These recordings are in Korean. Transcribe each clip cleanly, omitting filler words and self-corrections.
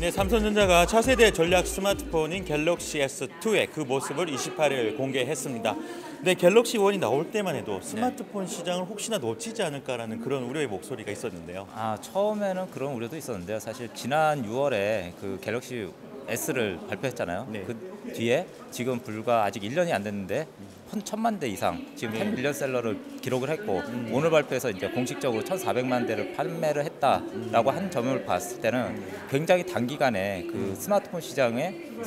네, 삼성전자가 차세대 전략 스마트폰인 갤럭시 S2의 그 모습을 28일 공개했습니다. 네, 갤럭시 1이 나올 때만 해도 스마트폰 시장을 혹시나 놓치지 않을까라는 그런 우려의 목소리가 있었는데요. 처음에는 그런 우려도 있었는데요. 사실 지난 6월에 그 갤럭시 S를 발표했잖아요. 네. 그 뒤에 지금 불과 아직 1년이 안 됐는데 1,000만 대 이상 지금 10밀리언셀러를 기록을 했고 오늘 발표해서 이제 공식적으로 1,400만 대를 판매를 했다라고 한 점을 봤을 때는 굉장히 단기간에 그 스마트폰 시장의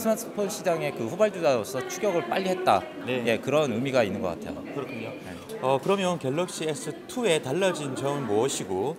그 후발주자로서 추격을 빨리 했다. 네. 예, 그런 의미가 있는 것 같아요. 그렇군요. 그러면 갤럭시 S2의 달라진 점은 무엇이고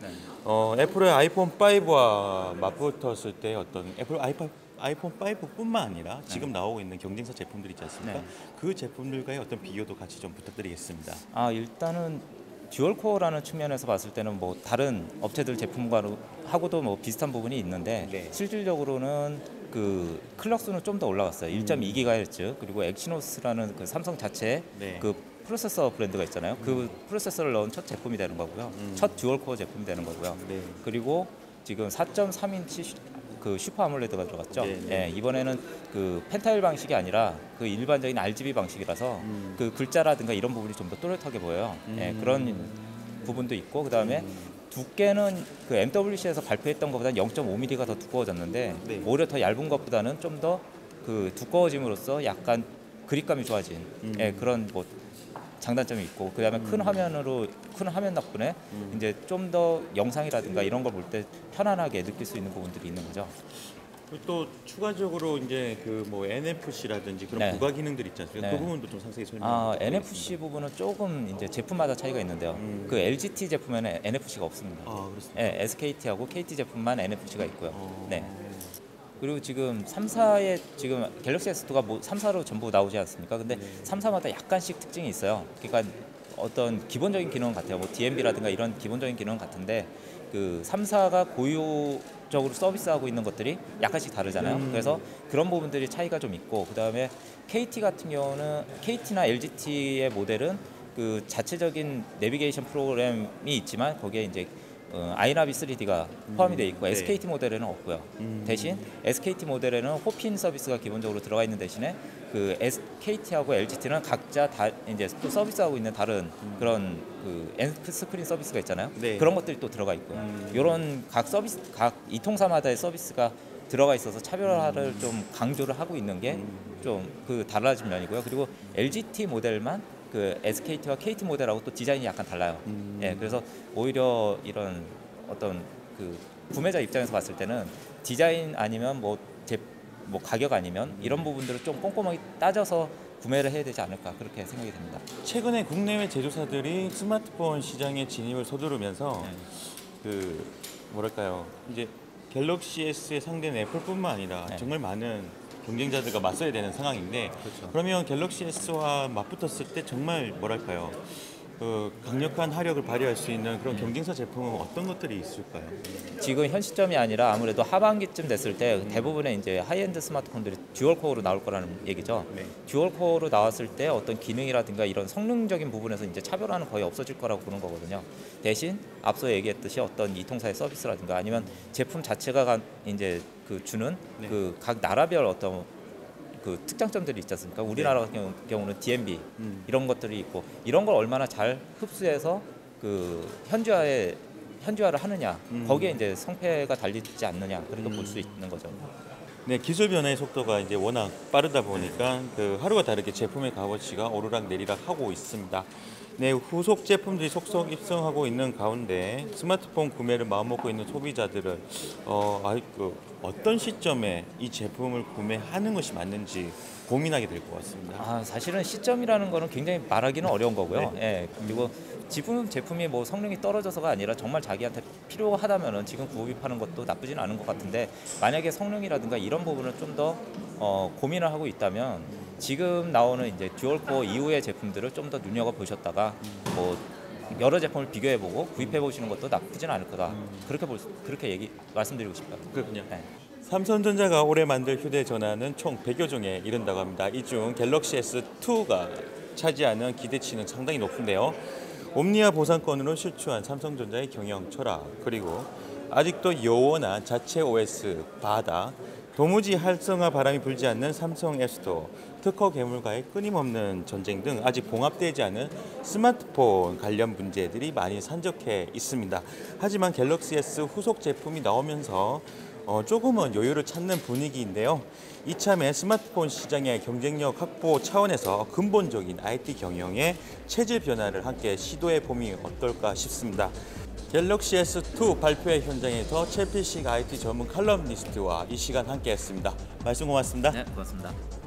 애플의 아이폰 5와 맞붙었을 때 어떤 애플 아이폰 5뿐만 아니라 지금 나오고 있는 경쟁사 제품들 있지 않습니까? 네. 그 제품들과의 어떤 비교도 같이 좀 부탁드리겠습니다. 일단은 듀얼코어라는 측면에서 봤을 때는 뭐 다른 업체들 제품과하고도 뭐 비슷한 부분이 있는데 네. 실질적으로는 그 클럭 수는 좀 더 올라갔어요. 1.2GHz 그리고 엑시노스라는 그 삼성 자체의 네. 그 프로세서 브랜드가 있잖아요. 그 프로세서를 넣은 첫 제품이 되는 거고요. 첫 듀얼코어 제품이 되는 거고요. 네. 그리고 지금 4.3인치 그 슈퍼 아몰레드가 들어갔죠. 네, 네. 이번에는 그 펜타일 방식이 아니라 그 일반적인 RGB 방식이라서 그 글자라든가 이런 부분이 좀 더 또렷하게 보여요. 그런 부분도 있고 그다음에 두께는 그 MWC에서 발표했던 것보다는 0.5mm가 더 두꺼워졌는데 네. 오히려 더 얇은 것보다는 좀 더 그 두꺼워짐으로써 약간 그립감이 좋아진 그런 뭐 장단점이 있고 그다음에 큰 화면 덕분에 이제 좀 더 영상이라든가 이런 걸 볼 때 편안하게 느낄 수 있는 부분들이 있는 거죠. 그리고 또 추가적으로 이제 그 뭐 NFC라든지 그런 네. 부가 기능들 있지 않습니까? 네. 그 부분도 좀 상세히 설명해 주시겠습니다. NFC 부분은 조금 이제 제품마다 차이가 있는데요. 그 LGT 제품에는 NFC가 없습니다. 그렇습니다. SKT하고 KT 제품만 NFC가 있고요. 어. 네. 그리고 지금 3사의 지금 갤럭시 S2가 뭐 3사로 전부 나오지 않습니까? 근데 3사마다 약간씩 특징이 있어요. 그러니까 어떤 기본적인 기능은 같아요. 뭐 DMB라든가 이런 기본적인 기능은 같은데 그 3사가 고유적으로 서비스하고 있는 것들이 약간씩 다르잖아요. 그래서 그런 부분들이 차이가 좀 있고 그다음에 KT 같은 경우는 KT나 LGT의 모델은 그 자체적인 내비게이션 프로그램이 있지만 거기에 이제 아이나비 3D가 포함이 되어 있고 네. SKT 모델에는 없고요. 대신 SKT 모델에는 호핀 서비스가 기본적으로 들어가 있는 대신에 그 SKT하고 LGT는 각자 다 이제 또 서비스하고 있는 다른 그런 그 엔드 스크린 서비스가 있잖아요. 네. 그런 것들이 또 들어가 있고요. 이런 각 이통사마다의 서비스가 들어가 있어서 차별화를 좀 강조를 하고 있는 게 좀 그 달라진 면이고요. 그리고 LGT 모델만 그 SKT와 KT 모델하고 또 디자인이 약간 달라요. 그래서 오히려 이런 어떤 그 구매자 입장에서 봤을 때는 디자인 아니면 뭐 가격 아니면 이런 부분들을 좀 꼼꼼하게 따져서 구매를 해야 되지 않을까 그렇게 생각이 됩니다. 최근에 국내외 제조사들이 스마트폰 시장에 진입을 서두르면서 그 뭐랄까요 이제 갤럭시 S의 상대는 애플뿐만 아니라 정말 많은 경쟁자들과 맞서야 되는 상황인데 그렇죠. 그러면 갤럭시 S와 맞붙었을 때 정말 뭐랄까요 그 강력한 화력을 발휘할 수 있는 그런 경쟁사 제품은 어떤 것들이 있을까요? 지금 현 시점이 아니라 아무래도 하반기쯤 됐을 때 대부분의 이제 하이엔드 스마트폰들이 듀얼 코어로 나올 거라는 얘기죠. 네. 듀얼 코어로 나왔을 때 어떤 기능이라든가 이런 성능적인 부분에서 이제 차별화는 거의 없어질 거라고 보는 거거든요. 대신 앞서 얘기했듯이 어떤 이통사의 서비스라든가 아니면 제품 자체가 이제 그 주는 네. 그 각 나라별 어떤 그 특장점들이 있지 않습니까? 우리나라 같은 경우는 DMB 이런 것들이 있고 이런 걸 얼마나 잘 흡수해서 그 현지화를 하느냐 거기에 이제 성패가 달리지 않느냐 그렇게 볼 수 있는 거죠. 네, 기술 변화의 속도가 이제 워낙 빠르다 보니까 그 하루가 다르게 제품의 값어치가 오르락 내리락 하고 있습니다. 네, 후속 제품들이 속속 입성하고 있는 가운데 스마트폰 구매를 마음먹고 있는 소비자들은 어떤 시점에 이 제품을 구매하는 것이 맞는지 고민하게 될 것 같습니다. 사실은 시점이라는 거는 굉장히 말하기는 어려운 거고요. 그리고 지금 제품이 뭐 성능이 떨어져서가 아니라 정말 자기한테 필요하다면은 지금 구입하는 것도 나쁘지는 않은 것 같은데 만약에 성능이라든가 이런 부분을 좀 더 고민을 하고 있다면 지금 나오는 이제 듀얼코어 이후의 제품들을 좀 더 눈여겨 보셨다가 뭐 여러 제품을 비교해보고 구입해 보시는 것도 나쁘진 않을 거다. 그렇게 말씀드리고 싶어요. 그렇군요. 삼성전자가 올해 만들 휴대전화는 총 100여 종에 이른다고 합니다. 이 중 갤럭시 S2가 차지하는 기대치는 상당히 높은데요. 옴니아 보상권으로 실추한 삼성전자의 경영 철학 그리고 아직도 요원한 자체 OS, 바다, 도무지 활성화 바람이 불지 않는 삼성 앱스토어, 특허 괴물과의 끊임없는 전쟁 등 아직 봉합되지 않은 스마트폰 관련 문제들이 많이 산적해 있습니다. 하지만 갤럭시 S 후속 제품이 나오면서 조금은 여유를 찾는 분위기인데요. 이참에 스마트폰 시장의 경쟁력 확보 차원에서 근본적인 IT 경영의 체질 변화를 함께 시도해 보면 어떨까 싶습니다. 갤럭시 S2 발표회 현장에서 첼피식 IT 전문 칼럼니스트와 이 시간 함께했습니다. 말씀 고맙습니다. 네, 고맙습니다.